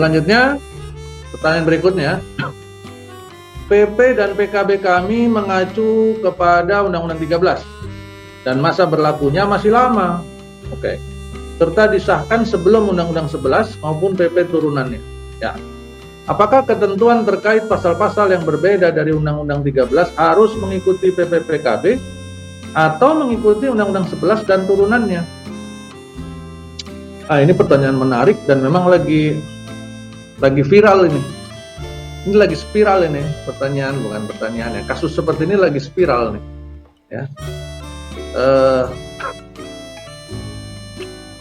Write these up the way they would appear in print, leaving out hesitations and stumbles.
Selanjutnya, pertanyaan berikutnya, PP dan PKB kami mengacu kepada Undang-Undang 13 dan masa berlakunya masih lama. Oke. Serta disahkan sebelum Undang-Undang 11 maupun PP turunannya. Ya. Apakah ketentuan terkait pasal-pasal yang berbeda dari Undang-Undang 13 harus mengikuti PP PKB atau mengikuti Undang-Undang 11 dan turunannya? Ini pertanyaan menarik dan memang lagi viral ini. Ini lagi spiral ini, bukan pertanyaan ya. Kasus seperti ini lagi spiral nih. Ya.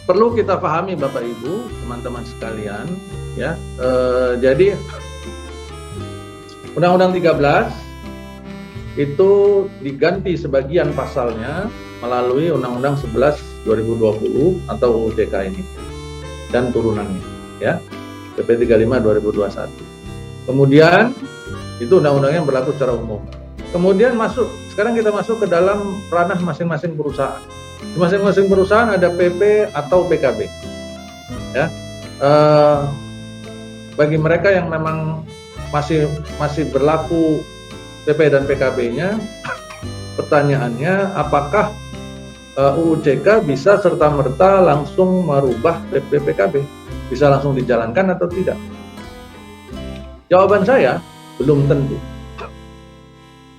Perlu kita pahami Bapak Ibu, teman-teman sekalian, ya. Jadi Undang-Undang 13 itu diganti sebagian pasalnya melalui Undang-Undang 11 2020 atau UUJK ini dan turunannya, ya. PP 35 2021. Kemudian itu undang-undangnya berlaku secara umum. Kemudian sekarang kita masuk ke dalam ranah masing-masing perusahaan. Di masing-masing perusahaan ada PP atau PKB. Ya. Bagi mereka yang memang masih berlaku PP dan PKB-nya, pertanyaannya apakah UUJK bisa serta-merta langsung merubah PP PKB? Bisa langsung dijalankan atau tidak? Jawaban saya, belum tentu.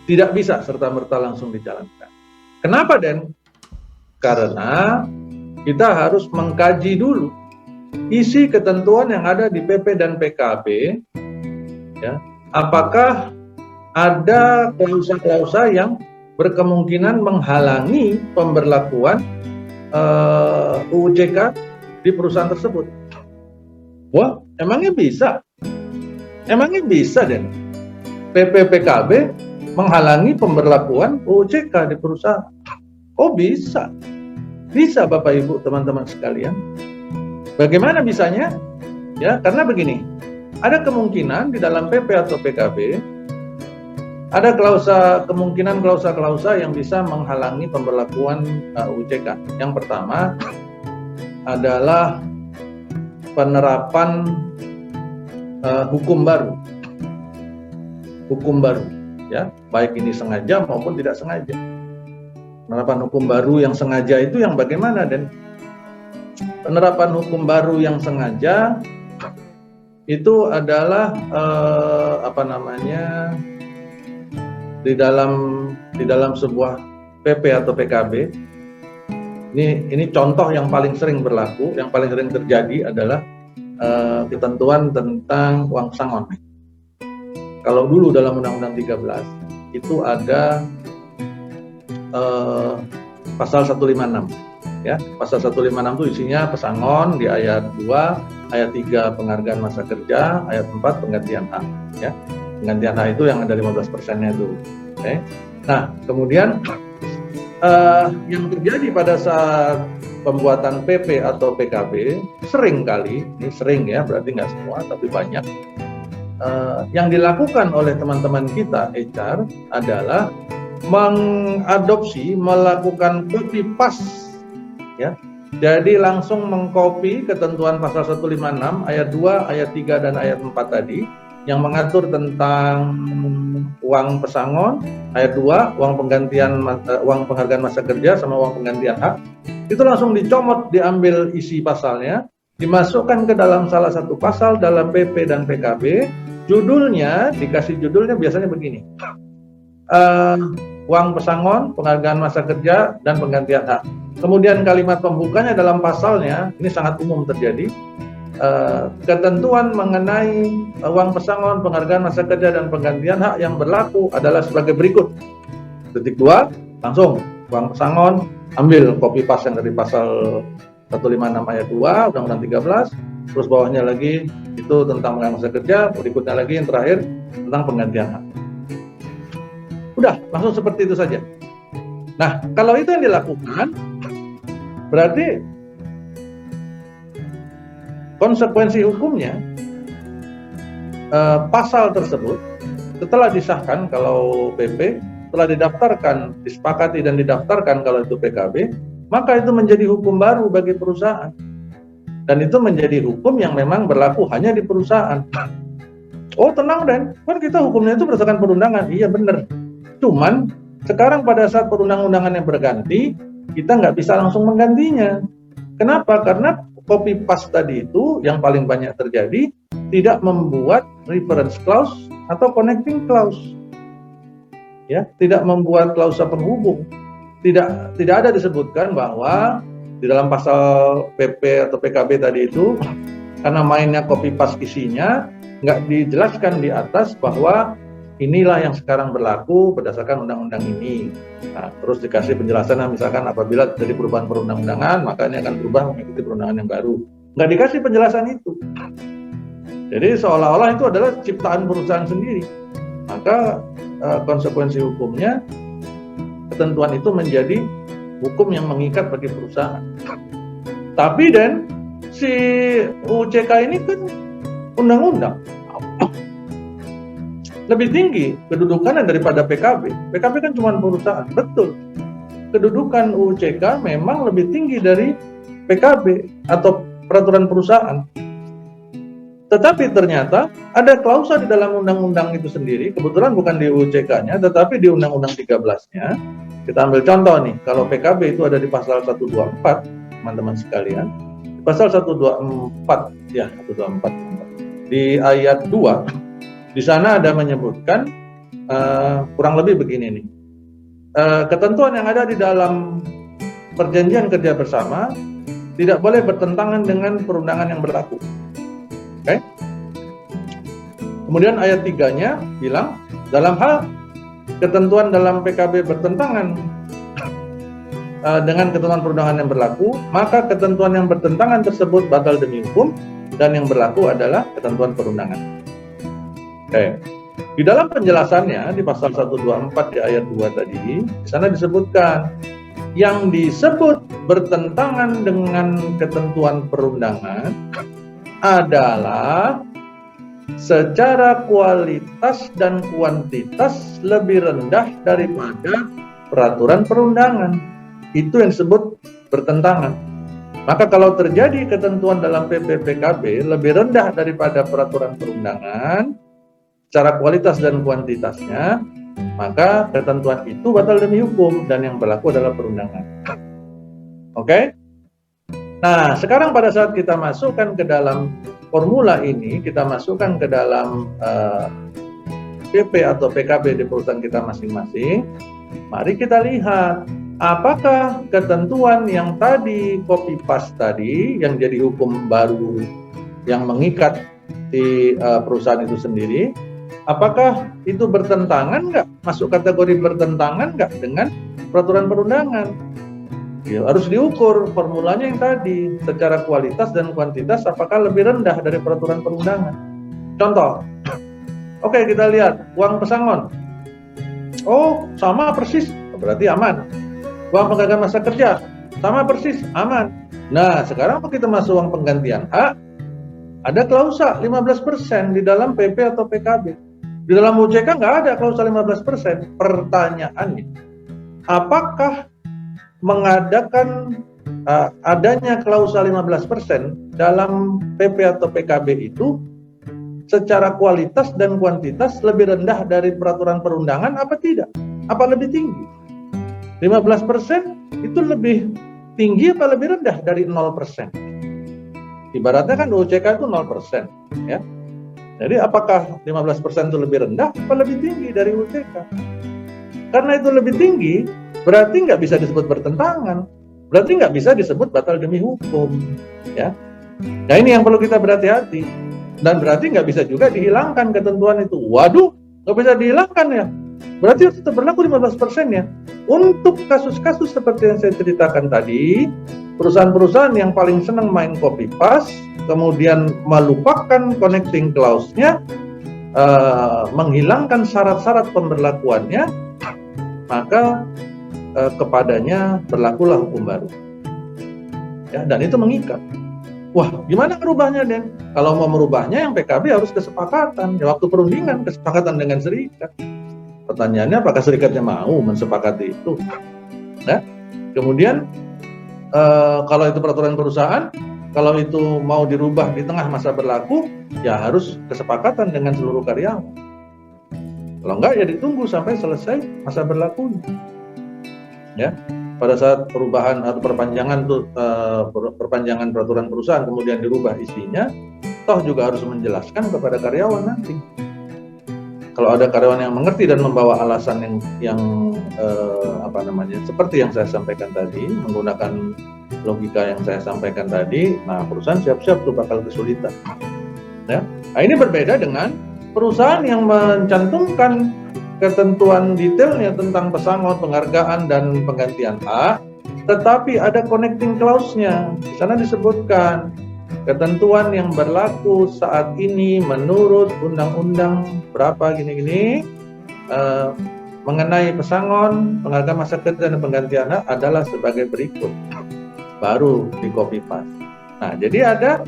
Tidak bisa serta-merta langsung dijalankan. Kenapa, Den? Karena kita harus mengkaji dulu isi ketentuan yang ada di PP dan PKB, ya, apakah ada klausa-klausa yang berkemungkinan menghalangi pemberlakuan UUJK di perusahaan tersebut. Wah, emangnya bisa? Emangnya bisa, Den? PP PKB menghalangi pemberlakuan UUJK di perusahaan? Oh, bisa. Bisa, Bapak Ibu, teman-teman sekalian. Bagaimana bisanya? Ya, karena begini. Ada kemungkinan di dalam PP atau PKB ada kemungkinan klausa-klausa yang bisa menghalangi pemberlakuan UUJK. Yang pertama adalah penerapan hukum baru, ya, baik ini sengaja maupun tidak sengaja. Penerapan hukum baru yang sengaja itu yang bagaimana, Dan? Penerapan hukum baru yang sengaja itu adalah di dalam sebuah PP atau PKB. Ini contoh yang paling sering berlaku, yang paling sering terjadi adalah ketentuan tentang uang pesangon. Kalau dulu dalam Undang-Undang 13 itu ada pasal 156, ya. Pasal 156 itu isinya pesangon di ayat 2, ayat 3 penghargaan masa kerja, ayat 4 penggantian hak, ya. Penggantian hak itu yang ada 15%-nya itu. Okay. Nah, kemudian yang terjadi pada saat pembuatan PP atau PKB sering kali, ini sering ya, berarti nggak semua tapi banyak, yang dilakukan oleh teman-teman kita HR adalah melakukan copy paste, ya. Jadi langsung mengcopy ketentuan pasal 156 ayat 2, ayat 3 dan ayat 4 tadi yang mengatur tentang uang pesangon, ayat 2, uang penghargaan masa kerja sama uang penggantian hak. Itu langsung dicomot, diambil isi pasalnya, dimasukkan ke dalam salah satu pasal dalam PP dan PKB. Dikasih judulnya biasanya begini. Uang pesangon, penghargaan masa kerja, dan penggantian hak. Kemudian kalimat pembukanya dalam pasalnya, ini sangat umum terjadi, ketentuan mengenai uang pesangon, penghargaan masa kerja, dan penggantian hak yang berlaku adalah sebagai berikut. Titik 2, langsung uang pesangon, ambil copy paste yang dari pasal 156 ayat 2, Undang-Undang 13, terus bawahnya lagi itu tentang penghargaan masa kerja, berikutnya lagi yang terakhir tentang penggantian hak. Udah, langsung seperti itu saja. Nah, kalau itu yang dilakukan, berarti konsekuensi hukumnya pasal tersebut setelah disahkan kalau PP, setelah didaftarkan, disepakati dan didaftarkan kalau itu PKB, maka itu menjadi hukum baru bagi perusahaan. Dan itu menjadi hukum yang memang berlaku hanya di perusahaan. Oh tenang Den, kan kita hukumnya itu berdasarkan perundangan. Iya benar. Cuman sekarang pada saat perundang-undangan yang berganti, kita nggak bisa langsung menggantinya. Kenapa? Karena copy paste tadi itu yang paling banyak terjadi tidak membuat reference clause atau connecting clause. Ya, tidak membuat klausa penghubung. Tidak ada disebutkan bahwa di dalam pasal PP atau PKB tadi itu, karena mainnya copy paste isinya, nggak dijelaskan di atas bahwa inilah yang sekarang berlaku berdasarkan undang-undang ini. Nah, terus dikasih penjelasan, misalkan apabila terjadi perubahan perundang-undangan, maka ini akan berubah mengikuti perundangan yang baru. Nggak dikasih penjelasan itu. Jadi seolah-olah itu adalah ciptaan perusahaan sendiri. Maka konsekuensi hukumnya, ketentuan itu menjadi hukum yang mengikat bagi perusahaan. Tapi Dan, si UCK ini kan undang-undang. Lebih tinggi kedudukannya daripada PKB. PKB kan cuma perusahaan, betul. Kedudukan UCK memang lebih tinggi dari PKB atau peraturan perusahaan. Tetapi ternyata ada klausa di dalam undang-undang itu sendiri, kebetulan bukan di UCK-nya, tetapi di undang-undang 13-nya. Kita ambil contoh nih, kalau PKB itu ada di pasal 124, teman-teman sekalian. Pasal 124, ya 124. Di ayat 2, di sana ada menyebutkan kurang lebih begini nih. Ketentuan yang ada di dalam perjanjian kerja bersama tidak boleh bertentangan dengan perundangan yang berlaku. Oke? Kemudian ayat 3-nya bilang, dalam hal ketentuan dalam PKB bertentangan dengan ketentuan perundangan yang berlaku, maka ketentuan yang bertentangan tersebut batal demi hukum, dan yang berlaku adalah ketentuan perundangan. Oke. Di dalam penjelasannya di pasal 124 di ayat 2 tadi, di sana disebutkan yang disebut bertentangan dengan ketentuan perundangan adalah secara kualitas dan kuantitas lebih rendah daripada peraturan perundangan. Itu yang disebut bertentangan. Maka kalau terjadi ketentuan dalam PP PKB lebih rendah daripada peraturan perundangan secara kualitas dan kuantitasnya, maka ketentuan itu batal demi hukum dan yang berlaku adalah perundangan. Oke? Nah, sekarang pada saat kita masukkan ke dalam formula ini, kita masukkan ke dalam PP atau PKB di perusahaan kita masing-masing, mari kita lihat apakah ketentuan yang tadi copy paste tadi, yang jadi hukum baru yang mengikat di perusahaan itu sendiri, apakah itu bertentangan nggak, masuk kategori bertentangan nggak dengan peraturan perundangan? Ya, harus diukur formulanya yang tadi secara kualitas dan kuantitas apakah lebih rendah dari peraturan perundangan. Contoh, oke kita lihat uang pesangon. Oh sama persis, berarti aman. Uang penghargaan masa kerja sama persis, aman. Nah sekarang kita masuk uang penggantian hak, ada klausa 15% di dalam PP atau PKB. Di dalam UCK nggak ada klausa 15%. Pertanyaannya, apakah mengadakan adanya klausa 15% dalam PP atau PKB itu secara kualitas dan kuantitas lebih rendah dari peraturan perundangan apa tidak? Apa lebih tinggi? 15% itu lebih tinggi apa lebih rendah dari 0%? Ibaratnya kan UCK itu 0%, ya. Jadi apakah 15% itu lebih rendah atau lebih tinggi dari UCK? Karena itu lebih tinggi, berarti nggak bisa disebut bertentangan, berarti nggak bisa disebut batal demi hukum, ya. Nah ini yang perlu kita berhati-hati, dan berarti nggak bisa juga dihilangkan ketentuan itu. Waduh, nggak bisa dihilangkan ya, berarti tetap berlaku 15% ya. Untuk kasus-kasus seperti yang saya ceritakan tadi, perusahaan-perusahaan yang paling senang main copy paste, kemudian melupakan connecting clause-nya, menghilangkan syarat-syarat pemberlakuannya, maka kepadanya berlakulah hukum baru. Ya, dan itu mengikat. Wah, gimana merubahnya, Den? Kalau mau merubahnya yang PKB harus kesepakatan. Ya, waktu perundingan kesepakatan dengan serikat. Pertanyaannya apakah serikatnya mau mensepakati itu? Nah, kemudian kalau itu peraturan perusahaan, kalau itu mau dirubah di tengah masa berlaku, ya harus kesepakatan dengan seluruh karyawan. Kalau enggak, ya ditunggu sampai selesai masa berlakunya. Ya, pada saat perubahan atau perpanjangan peraturan perusahaan kemudian dirubah isinya, toh juga harus menjelaskan kepada karyawan nanti. Kalau ada karyawan yang mengerti dan membawa alasan yang seperti yang saya sampaikan tadi, menggunakan logika yang saya sampaikan tadi, nah perusahaan siap-siap tuh bakal kesulitan. Ya, nah ini berbeda dengan perusahaan yang mencantumkan ketentuan detailnya tentang pesangon, penghargaan, dan penggantian hak, tetapi ada connecting clause-nya. Di sana disebutkan ketentuan yang berlaku saat ini menurut undang-undang berapa gini-gini mengenai pesangon, penghargaan masa kerja, dan penggantian hak adalah sebagai berikut. Baru di copy paste. Nah, jadi ada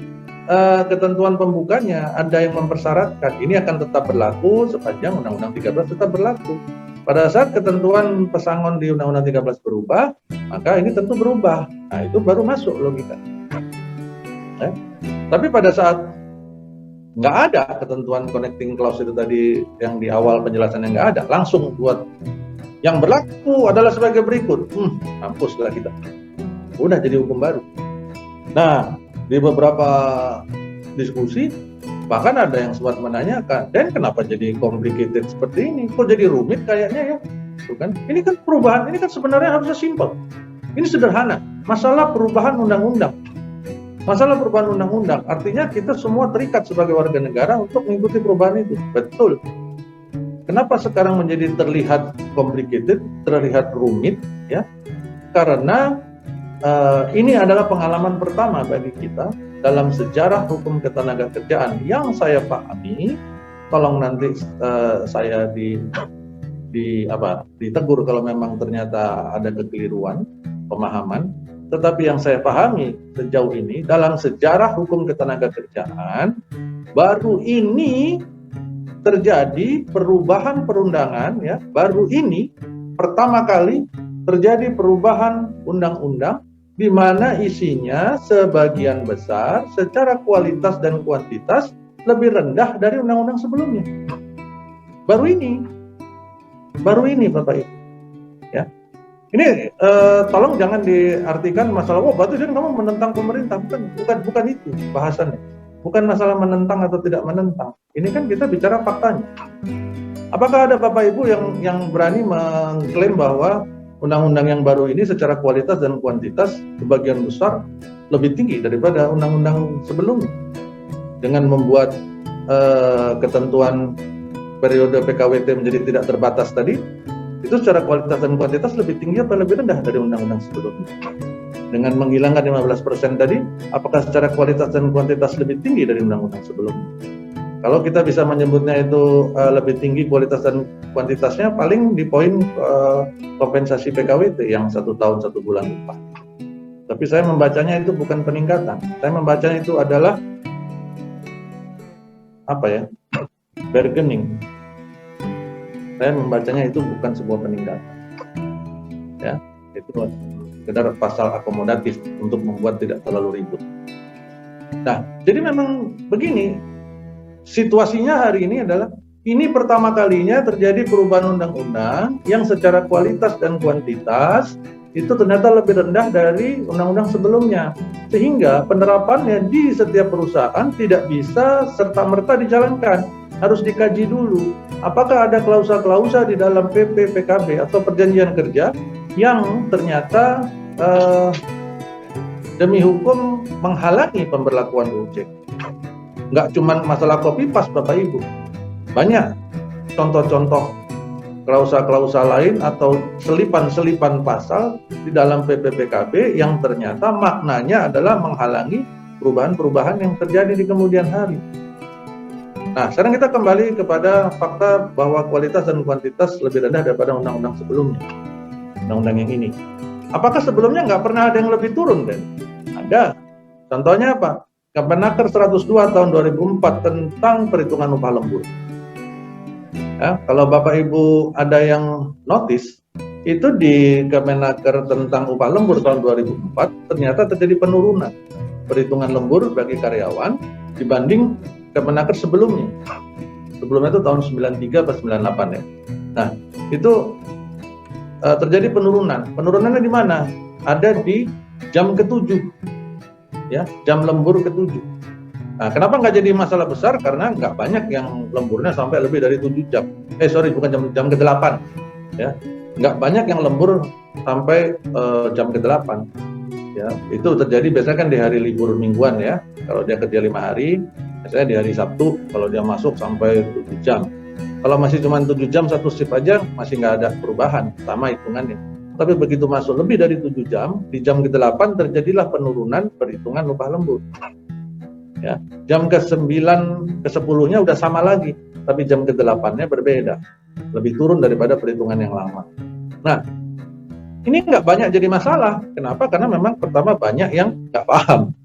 ketentuan pembukanya, ada yang mempersyaratkan ini akan tetap berlaku sepanjang Undang-Undang 13 tetap berlaku. Pada saat ketentuan pesangon di Undang-Undang 13 berubah, maka ini tentu berubah. Nah, itu baru masuk logika. Tapi pada saat nggak ada ketentuan connecting clause itu tadi yang di awal penjelasannya nggak ada, langsung buat yang berlaku adalah sebagai berikut. Hapuslah kita. Udah jadi hukum baru. Nah, di beberapa diskusi bahkan ada yang sempat menanyakan, dan kenapa jadi complicated seperti ini? Kok jadi rumit kayaknya ya? Bukan? Ini kan perubahan, ini kan sebenarnya harusnya simple. Ini sederhana. Masalah perubahan undang-undang. Masalah perubahan undang-undang artinya kita semua terikat sebagai warga negara untuk mengikuti perubahan itu. Betul. Kenapa sekarang menjadi terlihat complicated, terlihat rumit ya? Karena ini adalah pengalaman pertama bagi kita dalam sejarah hukum ketenagakerjaan yang saya pahami. Tolong nanti saya ditegur kalau memang ternyata ada kekeliruan pemahaman. Tetapi yang saya pahami sejauh ini dalam sejarah hukum ketenagakerjaan baru ini terjadi perubahan perundangan ya. Baru ini pertama kali terjadi perubahan undang-undang di mana isinya sebagian besar secara kualitas dan kuantitas lebih rendah dari undang-undang sebelumnya. Baru ini Bapak Ibu. Ya. Ini tolong jangan diartikan masalah berarti dia kamu menentang pemerintah. Bukan itu bahasannya. Bukan masalah menentang atau tidak menentang. Ini kan kita bicara faktanya. Apakah ada Bapak Ibu yang berani mengklaim bahwa undang-undang yang baru ini secara kualitas dan kuantitas sebagian besar lebih tinggi daripada undang-undang sebelumnya, dengan membuat ketentuan periode PKWT menjadi tidak terbatas tadi, itu secara kualitas dan kuantitas lebih tinggi atau lebih rendah dari undang-undang sebelumnya? Dengan menghilangkan 15% tadi, apakah secara kualitas dan kuantitas lebih tinggi dari undang-undang sebelumnya? Kalau kita bisa menyebutnya itu lebih tinggi kualitas dan kuantitasnya, paling di poin kompensasi PKWT yang 1 tahun 1 bulan upah. Tapi saya membacanya itu bukan peningkatan. Saya membacanya itu adalah bargaining. Saya membacanya itu bukan sebuah peningkatan. Ya, itu sekedar pasal akomodatif untuk membuat tidak terlalu ribut. Nah, jadi memang begini. Situasinya hari ini adalah ini pertama kalinya terjadi perubahan undang-undang yang secara kualitas dan kuantitas itu ternyata lebih rendah dari undang-undang sebelumnya, sehingga penerapannya di setiap perusahaan tidak bisa serta-merta dijalankan. Harus dikaji dulu apakah ada klausa-klausa di dalam PP, PKB atau perjanjian kerja yang ternyata demi hukum menghalangi pemberlakuan UJK. Nggak cuma masalah copy paste Bapak Ibu, banyak contoh-contoh klausa-klausa lain atau selipan-selipan pasal di dalam PPPKB yang ternyata maknanya adalah menghalangi perubahan-perubahan yang terjadi di kemudian hari. Nah, sekarang kita kembali kepada fakta bahwa kualitas dan kuantitas lebih rendah daripada undang-undang sebelumnya, undang-undang yang ini. Apakah sebelumnya nggak pernah ada yang lebih turun, Ben? Ada. Contohnya apa? Kemenaker 102 tahun 2004 tentang perhitungan upah lembur. Ya, kalau Bapak Ibu ada yang notice, itu di Kemenaker tentang upah lembur tahun 2004 ternyata terjadi penurunan. perhitungan lembur bagi karyawan dibanding Kemenaker sebelumnya. Sebelumnya itu tahun 93 atau 98 ya. Nah, itu terjadi penurunan. Penurunannya di mana? Ada di jam ke-7. Ya, jam lembur ke-7. Nah, kenapa nggak jadi masalah besar? Karena nggak banyak yang lemburnya sampai lebih dari 7 jam. Bukan jam ke-8. Ya, nggak banyak yang lembur sampai jam ke-8. Ya, itu terjadi biasanya kan di hari libur mingguan ya. Kalau dia kerja 5 hari, biasanya di hari Sabtu kalau dia masuk sampai 7 jam. Kalau masih cuma 7 jam satu shift aja masih nggak ada perubahan, sama hitungannya. Tapi begitu masuk lebih dari 7 jam, di jam ke-8 terjadilah penurunan perhitungan upah lembur. Ya, jam ke-9, ke-10-nya udah sama lagi, tapi jam ke-8-nya berbeda, lebih turun daripada perhitungan yang lama. Nah, ini nggak banyak jadi masalah. Kenapa? Karena memang pertama banyak yang nggak paham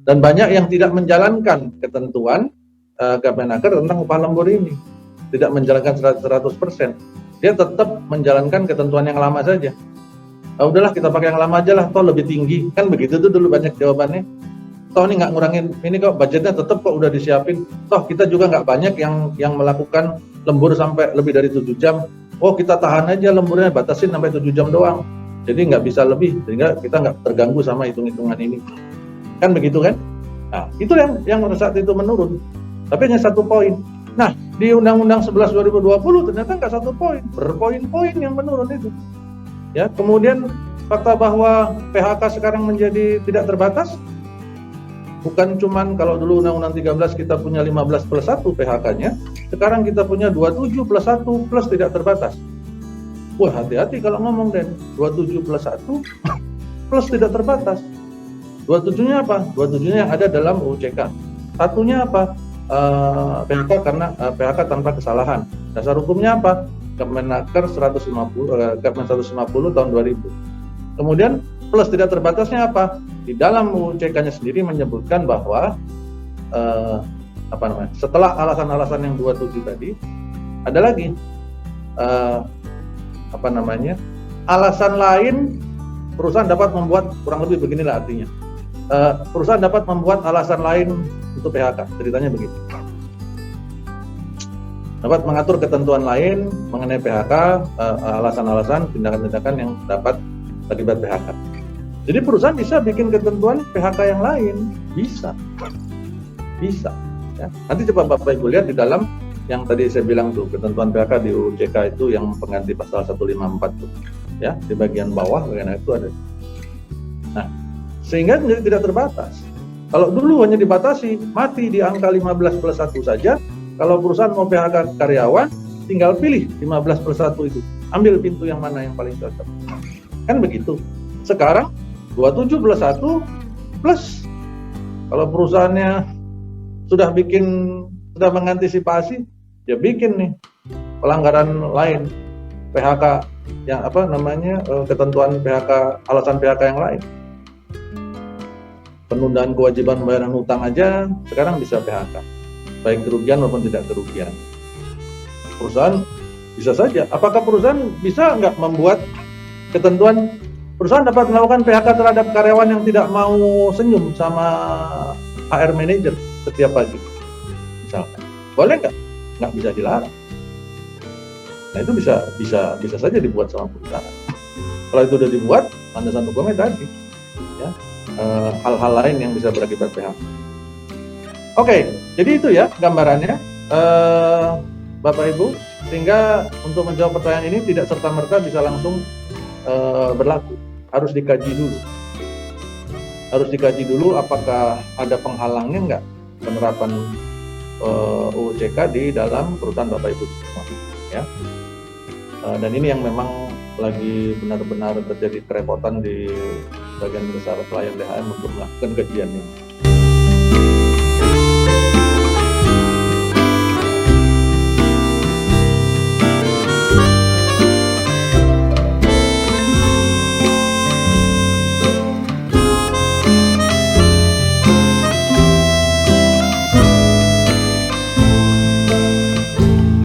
dan banyak yang tidak menjalankan ketentuan Kemenaker tentang upah lembur ini, tidak menjalankan 100%. Dia tetap menjalankan ketentuan yang lama saja. Udahlah kita pakai yang lama aja lah, toh lebih tinggi, kan begitu tuh dulu banyak jawabannya. Toh ini nggak ngurangin, ini kok budgetnya tetap kok udah disiapin. Toh kita juga nggak banyak yang melakukan lembur sampai lebih dari 7 jam. Oh kita tahan aja lemburnya, batasin sampai 7 jam doang. Jadi nggak bisa lebih, sehingga kita nggak terganggu sama hitung-hitungan ini. Kan begitu kan? Nah itu yang saat itu menurun. Tapi hanya 1 poin. Nah di Undang-Undang 11 2020 ternyata nggak 1 poin, berpoin-poin yang menurun itu. Ya, kemudian fakta bahwa PHK sekarang menjadi tidak terbatas. Bukan cuman kalau dulu Undang-Undang 13 kita punya 15 plus 1 PHK-nya, sekarang kita punya 27 plus 1 plus tidak terbatas. Wah hati-hati kalau ngomong Den, 27 plus 1 plus tidak terbatas. 27-nya apa? 27-nya yang ada dalam UU CK. Satunya apa? PHK karena PHK tanpa kesalahan. Dasar hukumnya apa? Kemenaker 150 tahun 2000. Kemudian plus tidak terbatasnya apa? Di dalam UU CK-nya sendiri menyebutkan bahwa setelah alasan-alasan yang 27 tadi ada lagi alasan lain. Perusahaan dapat membuat, kurang lebih beginilah artinya, perusahaan dapat membuat alasan lain untuk PHK, ceritanya begitu. Dapat mengatur ketentuan lain mengenai PHK, alasan-alasan tindakan-tindakan yang dapat terlibat PHK. Jadi perusahaan bisa bikin ketentuan PHK yang lain, bisa. Ya. Nanti coba Bapak Ibu lihat di dalam yang tadi saya bilang tuh, ketentuan PHK di UU CK itu yang pengganti pasal 154 tuh, ya di bagian bawah bagian itu ada. Nah, sehingga menjadi tidak terbatas. Kalau dulu hanya dibatasi, mati di angka 15 plus 1 saja. Kalau perusahaan mau PHK karyawan, tinggal pilih 15 plus 1 itu. Ambil pintu yang mana yang paling cocok. Kan begitu. Sekarang 27 plus 1 plus kalau perusahaannya sudah mengantisipasi, ya bikin nih pelanggaran lain, PHK yang ketentuan PHK, alasan PHK yang lain. Penundaan kewajiban pembayaran hutang aja sekarang bisa PHK, baik kerugian maupun tidak kerugian. Perusahaan bisa saja. Apakah perusahaan bisa nggak membuat ketentuan perusahaan dapat melakukan PHK terhadap karyawan yang tidak mau senyum sama HR manager setiap pagi, misalkan? Boleh nggak? Nggak bisa dilarang. Nah itu bisa saja dibuat sama perusahaan. Kalau itu udah dibuat, landasan hukumnya tadi, ya, hal-hal lain yang bisa berakibat PHK. Oke, jadi itu ya gambarannya, Bapak Ibu, sehingga untuk menjawab pertanyaan ini tidak serta-merta bisa langsung berlaku. Harus dikaji dulu apakah ada penghalangnya nggak penerapan UU CK di dalam perusahaan Bapak Ibu semua, ya. Dan ini yang memang lagi benar-benar terjadi kerepotan di bagian besar pelayan DHM untuk melakukan kajian ini.